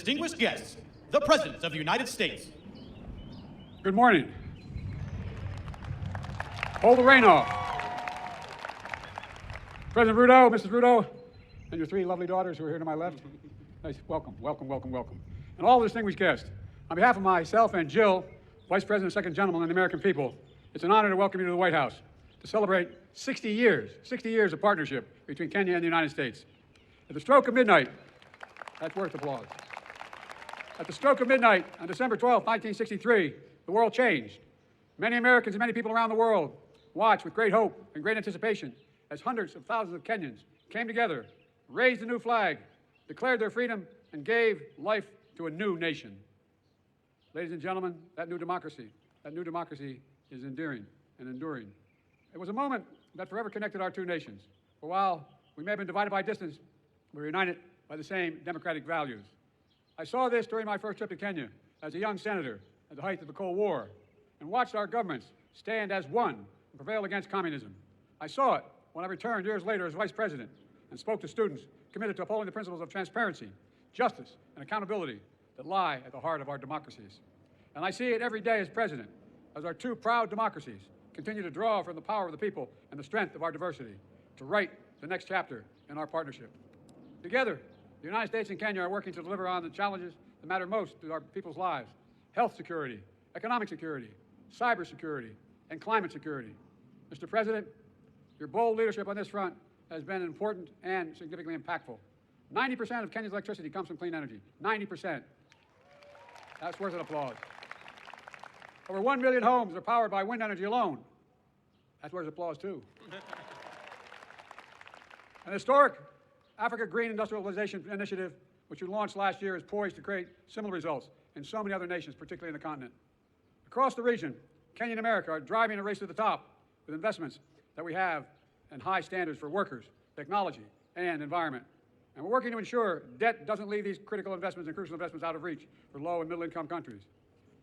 distinguished guests, the President of the United States. Good morning. Hold the rain off. President Rudeau, Mrs. Rudeau, and your three lovely daughters who are here to my left. Nice. Welcome, welcome, welcome, welcome. And all the distinguished guests, on behalf of myself and Jill, Vice President and Second Gentleman, and the American people, it's an honor to welcome you to the White House to celebrate 60 years of partnership between Kenya and the United States. At the stroke of midnight, that's worth applause. At the stroke of midnight on December 12, 1963, the world changed. Many Americans and many people around the world watched with great hope and great anticipation as hundreds of thousands of Kenyans came together, raised a new flag, declared their freedom, and gave life to a new nation. Ladies and gentlemen, that new democracy is endearing and enduring. It was a moment that forever connected our two nations. For while we may have been divided by distance, we were united by the same democratic values. I saw this during my first trip to Kenya as a young senator at the height of the Cold War and watched our governments stand as one and prevail against communism. I saw it when I returned years later as vice president and spoke to students committed to upholding the principles of transparency, justice, and accountability that lie at the heart of our democracies. And I see it every day as president, as our two proud democracies continue to draw from the power of the people and the strength of our diversity to write the next chapter in our partnership. Together, the United States and Kenya are working to deliver on the challenges that matter most to our people's lives: health security, economic security, cyber security, and climate security. Mr. President, your bold leadership on this front has been important and significantly impactful. 90% of Kenya's electricity comes from clean energy. 90%. That's worth an applause. Over 1 million homes are powered by wind energy alone. That's worth applause, too. An historic Africa Green Industrialization Initiative, which we launched last year, is poised to create similar results in so many other nations, particularly in the continent. Across the region, Kenya and America are driving a race to the top with investments that we have and high standards for workers, technology, and environment. And we're working to ensure debt doesn't leave these critical investments and crucial investments out of reach for low and middle-income countries.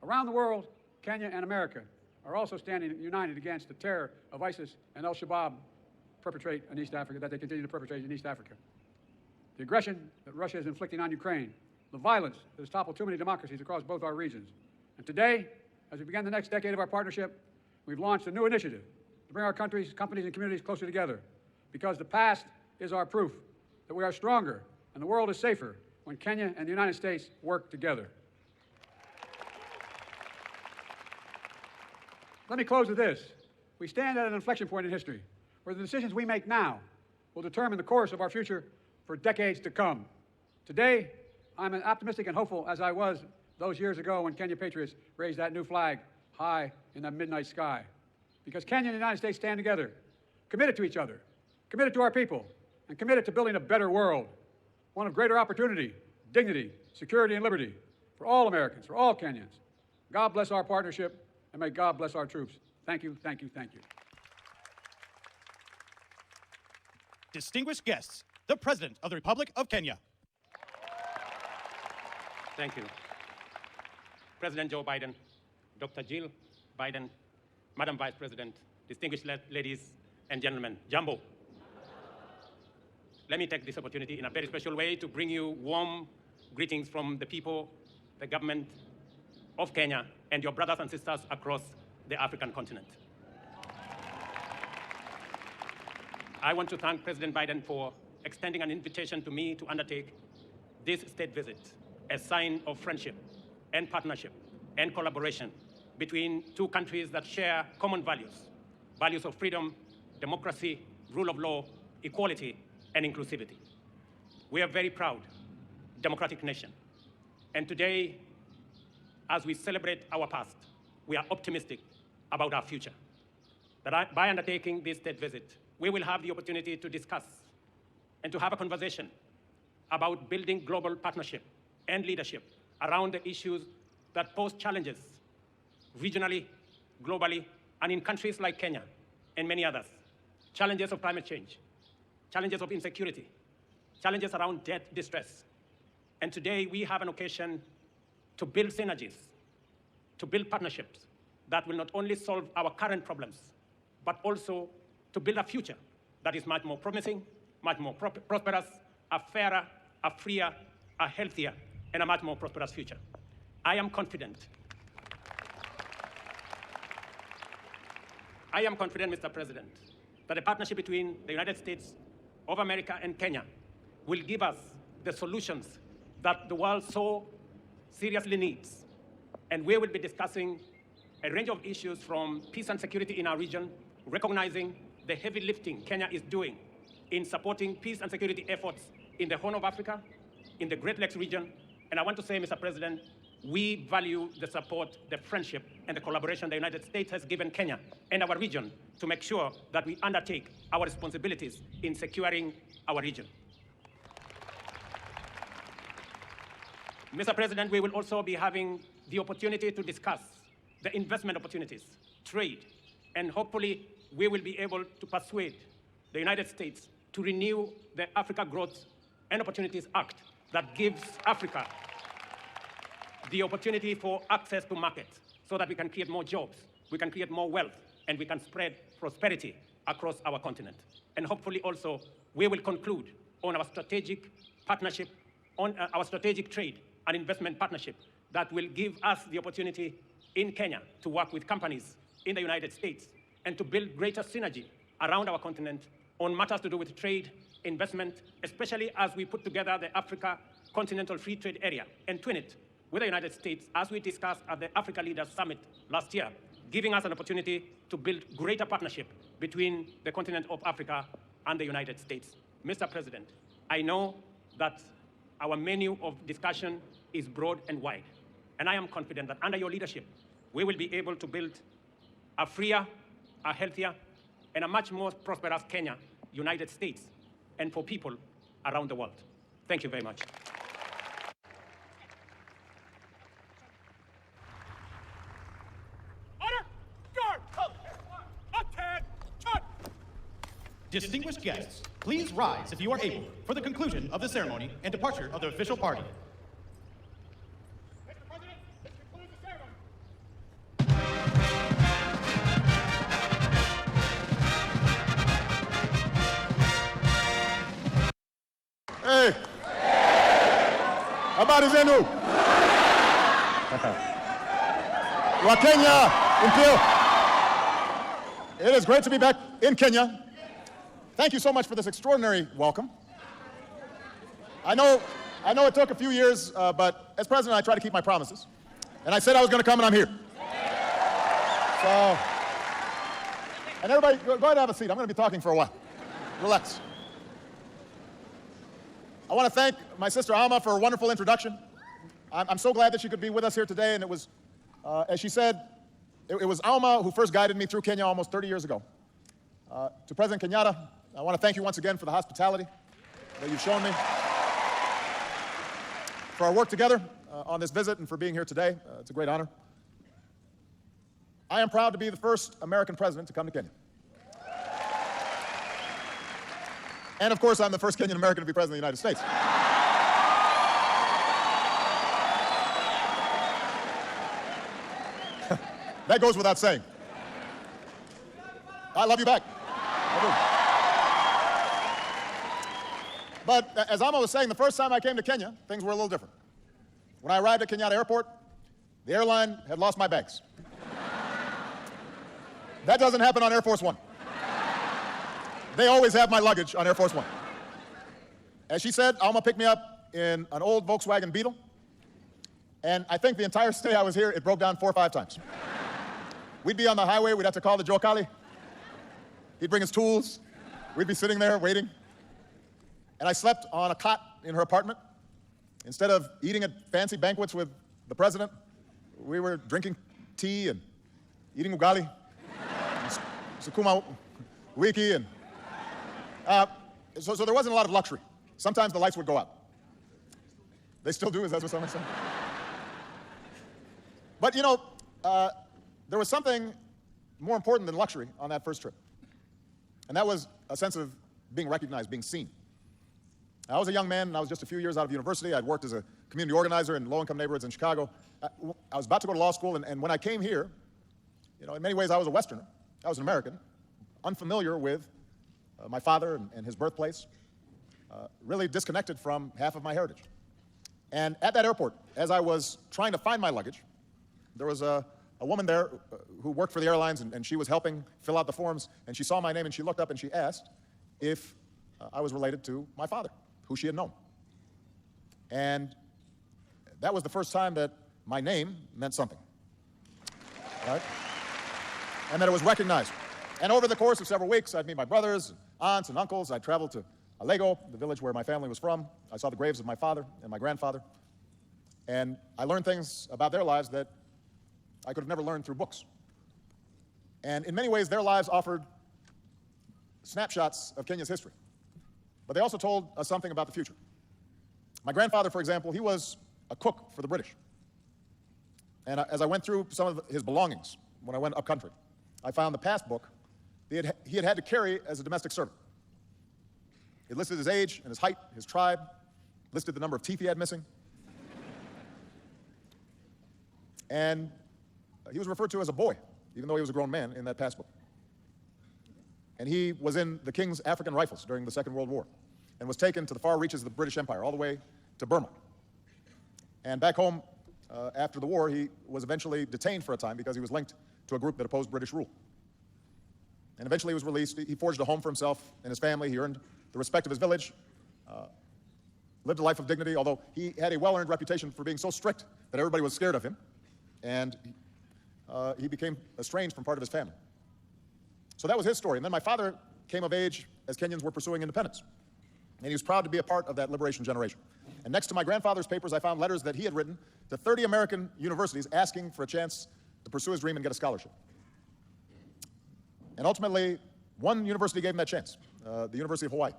Around the world, Kenya and America are also standing united against the terror of ISIS and al-Shabaab that they continue to perpetrate in East Africa. The aggression that Russia is inflicting on Ukraine, the violence that has toppled too many democracies across both our regions. And today, as we begin the next decade of our partnership, we've launched a new initiative to bring our countries, companies, and communities closer together, because the past is our proof that we are stronger and the world is safer when Kenya and the United States work together. Let me close with this. We stand at an inflection point in history where the decisions we make now will determine the course of our future for decades to come. Today, I'm as optimistic and hopeful as I was those years ago when Kenya patriots raised that new flag high in the midnight sky. Because Kenya and the United States stand together, committed to each other, committed to our people, and committed to building a better world, one of greater opportunity, dignity, security, and liberty for all Americans, for all Kenyans. God bless our partnership, and may God bless our troops. Thank you, thank you, thank you. Distinguished guests, the President of the Republic of Kenya. Thank you. President Joe Biden, Dr. Jill Biden, Madam Vice President, distinguished ladies and gentlemen, Jambo. Let me take this opportunity in a very special way to bring you warm greetings from the people, the government of Kenya, and your brothers and sisters across the African continent. I want to thank President Biden for extending an invitation to me to undertake this state visit, a sign of friendship and partnership and collaboration between two countries that share common values, values of freedom, democracy, rule of law, equality, and inclusivity. We are a very proud democratic nation. And today, as we celebrate our past, we are optimistic about our future. That by undertaking this state visit, we will have the opportunity to discuss and to have a conversation about building global partnership and leadership around the issues that pose challenges regionally, globally, and in countries like Kenya and many others. Challenges of climate change, challenges of insecurity, challenges around debt distress. And today we have an occasion to build synergies, to build partnerships that will not only solve our current problems, but also to build a future that is much more promising, much more prosperous, a fairer, a freer, a healthier, and a much more prosperous future. I am confident, Mr. President, that a partnership between the United States of America and Kenya will give us the solutions that the world so seriously needs. And we will be discussing a range of issues from peace and security in our region, recognizing the heavy lifting Kenya is doing in supporting peace and security efforts in the Horn of Africa, in the Great Lakes region. And I want to say, Mr. President, we value the support, the friendship, and the collaboration the United States has given Kenya and our region to make sure that we undertake our responsibilities in securing our region. Mr. President, we will also be having the opportunity to discuss the investment opportunities, trade, and hopefully we will be able to persuade the United States to renew the Africa Growth and Opportunities Act that gives Africa the opportunity for access to markets so that we can create more jobs, we can create more wealth, and we can spread prosperity across our continent. And hopefully also we will conclude on our strategic partnership, on our strategic trade and investment partnership that will give us the opportunity in Kenya to work with companies in the United States and to build greater synergy around our continent on matters to do with trade, investment, especially as we put together the Africa Continental Free Trade Area and twin it with the United States, as we discussed at the Africa Leaders Summit last year, giving us an opportunity to build greater partnership between the continent of Africa and the United States. Mr. President, I know that our menu of discussion is broad and wide, and I am confident that under your leadership, we will be able to build a freer, a healthier, and a much more prosperous Kenya, United States, and for people around the world. Thank you very much. Distinguished guests, please rise if you are able for the conclusion of the ceremony and departure of the official party. Mr. President, this concludes the ceremony. Hey! Habari zenu? Wa Kenya, Impio. It is great to be back in Kenya. Thank you so much for this extraordinary welcome. I know it took a few years, but as president, I try to keep my promises. And I said I was going to come, and I'm here. So, and everybody, go ahead and have a seat. I'm going to be talking for a while. Relax. I want to thank my sister Alma for a wonderful introduction. I'm so glad that she could be with us here today, and it was, as she said, it was Alma who first guided me through Kenya almost 30 years ago. To President Kenyatta, I want to thank you once again for the hospitality that you've shown me, for our work together on this visit, and for being here today. It's a great honor. I am proud to be the first American president to come to Kenya. And of course, I'm the first Kenyan American to be president of the United States. That goes without saying. I love you back. I do. But as Alma was saying, the first time I came to Kenya, things were a little different. When I arrived at Kenyatta Airport, the airline had lost my bags. That doesn't happen on Air Force One. They always have my luggage on Air Force One. As she said, Alma picked me up in an old Volkswagen Beetle, and I think the entire stay I was here, it broke down 4 or 5 times. We'd be on the highway, we'd have to call the Jokali. He'd bring his tools. We'd be sitting there waiting. And I slept on a cot in her apartment. Instead of eating at fancy banquets with the president, we were drinking tea and eating ugali, and sukuma wiki, and so there wasn't a lot of luxury. Sometimes the lights would go out. They still do, is that what someone said? But you know, there was something more important than luxury on that first trip. And that was a sense of being recognized, being seen. I was a young man, and I was just a few years out of university. I'd worked as a community organizer in low-income neighborhoods in Chicago. I was about to go to law school, and when I came here, you know, in many ways I was a Westerner. I was an American, unfamiliar with my father and his birthplace, really disconnected from half of my heritage. And at that airport, as I was trying to find my luggage, there was a woman there who worked for the airlines, and she was helping fill out the forms, and she saw my name, and she looked up and she asked if I was related to my father, who she had known. And that was the first time that my name meant something, right? And that it was recognized. And over the course of several weeks, I'd meet my brothers, aunts, and uncles. I'd travel to Alego, the village where my family was from. I saw the graves of my father and my grandfather. And I learned things about their lives that I could have never learned through books. And in many ways, their lives offered snapshots of Kenya's history. But they also told us something about the future. My grandfather, for example, he was a cook for the British. And as I went through some of his belongings when I went up country, I found the passbook he had had to carry as a domestic servant. It listed his age and his height, his tribe, listed the number of teeth he had missing. And he was referred to as a boy, even though he was a grown man in that passbook. And he was in the King's African Rifles during the Second World War and was taken to the far reaches of the British Empire, all the way to Burma. And back home, after the war, he was eventually detained for a time because he was linked to a group that opposed British rule. And eventually he was released. He forged a home for himself and his family. He earned the respect of his village, lived a life of dignity, although he had a well-earned reputation for being so strict that everybody was scared of him. And he became estranged from part of his family. So that was his story. And then my father came of age as Kenyans were pursuing independence. And he was proud to be a part of that liberation generation. And next to my grandfather's papers, I found letters that he had written to 30 American universities asking for a chance to pursue his dream and get a scholarship. And ultimately, one university gave him that chance, the University of Hawaii.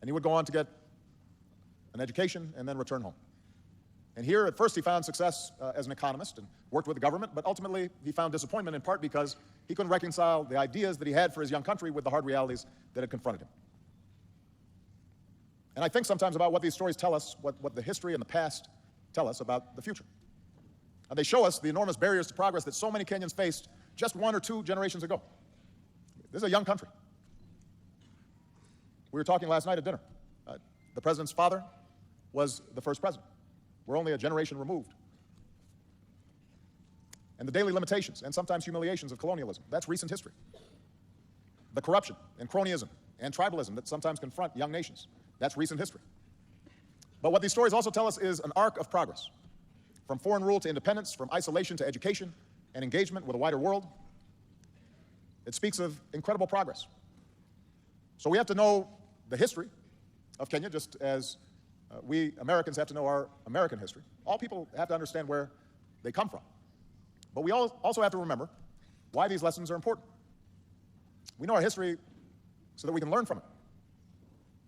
And he would go on to get an education and then return home. And here, at first, he found success as an economist and worked with the government, but ultimately, he found disappointment in part because he couldn't reconcile the ideas that he had for his young country with the hard realities that had confronted him. And I think sometimes about what these stories tell us, what the history and the past tell us about the future. And they show us the enormous barriers to progress that so many Kenyans faced just 1 or 2 generations ago. This is a young country. We were talking last night at dinner. The president's father was the first president. We're only a generation removed. And the daily limitations and sometimes humiliations of colonialism, that's recent history. The corruption and cronyism and tribalism that sometimes confront young nations, that's recent history. But what these stories also tell us is an arc of progress. From foreign rule to independence, from isolation to education and engagement with a wider world. It speaks of incredible progress. So we have to know the history of Kenya, just as we Americans have to know our American history. All people have to understand where they come from. But we also have to remember why these lessons are important. We know our history so that we can learn from it.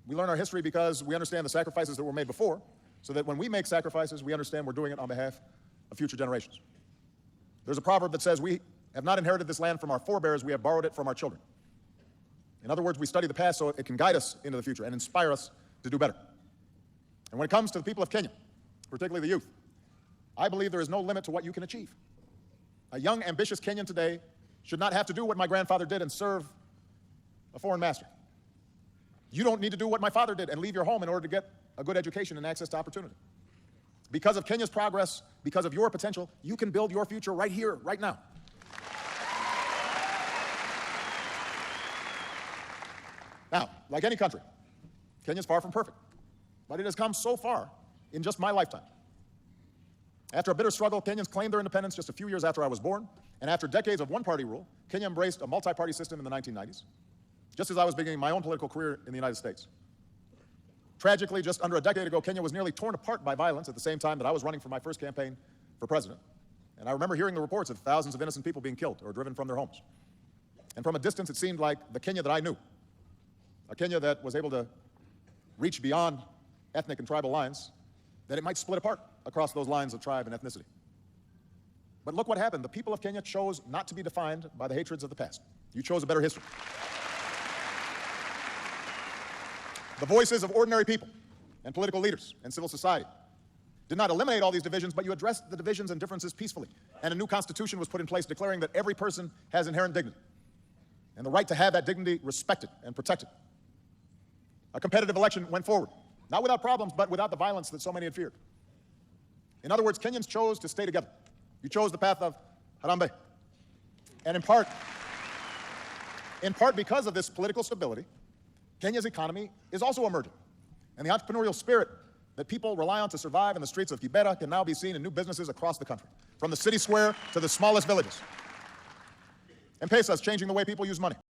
We learn our history because we understand the sacrifices that were made before, so that when we make sacrifices, we understand we're doing it on behalf of future generations. There's a proverb that says, we have not inherited this land from our forebears, we have borrowed it from our children. In other words, we study the past so it can guide us into the future and inspire us to do better. And when it comes to the people of Kenya, particularly the youth, I believe there is no limit to what you can achieve. A young, ambitious Kenyan today should not have to do what my grandfather did and serve a foreign master. You don't need to do what my father did and leave your home in order to get a good education and access to opportunity. Because of Kenya's progress, because of your potential, you can build your future right here, right now. Now, like any country, Kenya's far from perfect, but it has come so far in just my lifetime. After a bitter struggle, Kenyans claimed their independence just a few years after I was born, and after decades of one-party rule, Kenya embraced a multi-party system in the 1990s, just as I was beginning my own political career in the United States. Tragically, just under a decade ago, Kenya was nearly torn apart by violence at the same time that I was running for my first campaign for president. And I remember hearing the reports of thousands of innocent people being killed or driven from their homes. And from a distance, it seemed like the Kenya that I knew, a Kenya that was able to reach beyond ethnic and tribal lines, that it might split apart across those lines of tribe and ethnicity. But look what happened. The people of Kenya chose not to be defined by the hatreds of the past. You chose a better history. The voices of ordinary people and political leaders and civil society did not eliminate all these divisions, but you addressed the divisions and differences peacefully. And a new constitution was put in place declaring that every person has inherent dignity and the right to have that dignity respected and protected. A competitive election went forward, Not without problems, but without the violence that so many had feared. In other words, Kenyans chose to stay together. You chose the path of Harambee. And in part because of this political stability, Kenya's economy is also emerging. And the entrepreneurial spirit that people rely on to survive in the streets of Kibera can now be seen in new businesses across the country, from the city square to the smallest villages. M-Pesa is changing the way people use money.